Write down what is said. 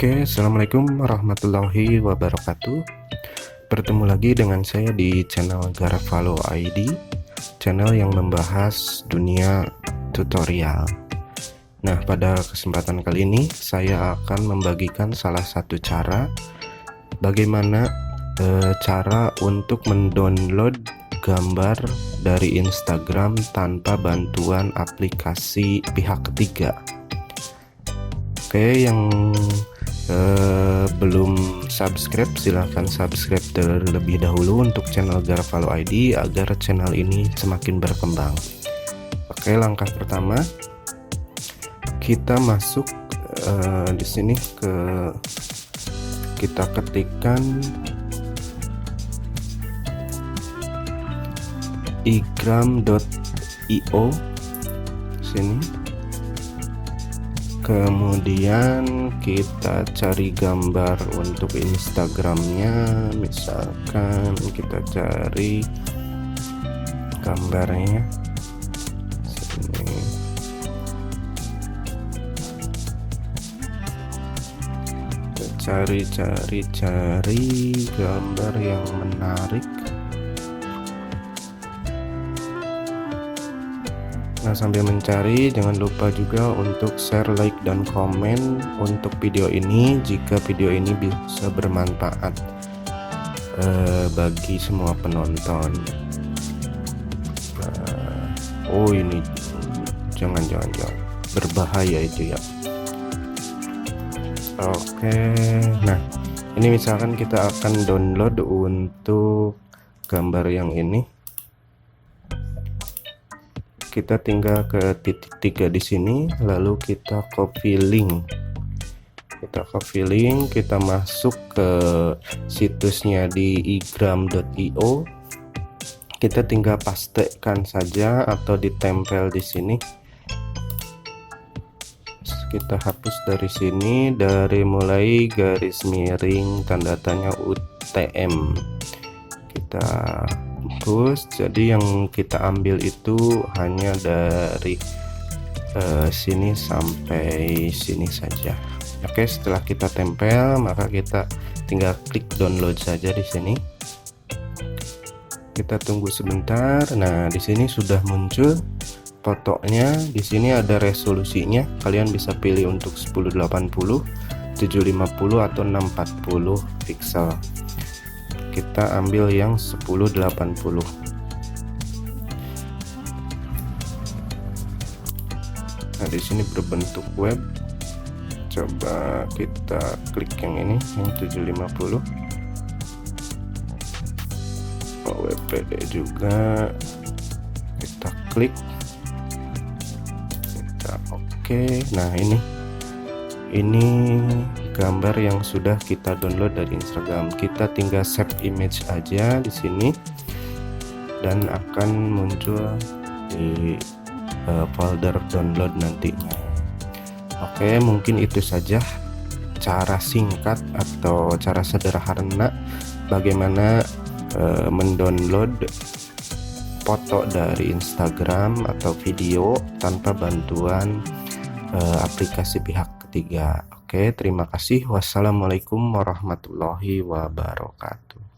Oke, assalamualaikum warahmatullahi wabarakatuh. Bertemu lagi dengan saya di channel Garafalo ID, channel yang membahas dunia tutorial. Nah, pada kesempatan kali ini saya akan membagikan salah satu cara bagaimana cara untuk mendownload gambar dari Instagram tanpa bantuan aplikasi pihak ketiga. Oke, yang belum subscribe silahkan subscribe terlebih dahulu untuk channel Garafalo ID agar channel ini semakin berkembang. Oke, langkah pertama kita masuk di sini kita ketikkan igram.io sini. Kemudian kita cari gambar untuk Instagramnya, misalkan kita cari gambarnya sini. Kita cari gambar yang menarik. Nah, sambil mencari jangan lupa juga untuk share, like, dan komen untuk video ini jika video ini bisa bermanfaat bagi semua penonton. Oh, ini jangan berbahaya itu ya. Oke, nah ini misalkan kita akan download untuk gambar yang ini. Kita tinggal ke titik 3 di sini, lalu kita copy link. Kita masuk ke situsnya di igram.io. Kita tinggal pastekan saja atau ditempel di sini. Kita hapus dari sini, dari mulai garis miring tanda tanya UTM. Kita hapus, jadi yang kita ambil itu hanya dari sini sampai sini saja. Oke, setelah kita tempel maka kita tinggal klik download saja di sini. Kita tunggu sebentar. Nah, di sini sudah muncul fotonya. Di sini ada resolusinya, kalian bisa pilih untuk 1080, 750 atau 640 pixel. Kita ambil yang 1080. Nah, di sini berbentuk web. Coba kita klik yang ini, yang 750. WPD juga. Kita klik. Kita oke. Nah, ini gambar yang sudah kita download dari Instagram. Kita tinggal save image aja di sini dan akan muncul di folder download nantinya. Oke, mungkin itu saja cara singkat atau cara sederhana bagaimana mendownload foto dari Instagram atau video tanpa bantuan aplikasi pihak ketiga. Oke, terima kasih. Wassalamualaikum warahmatullahi wabarakatuh.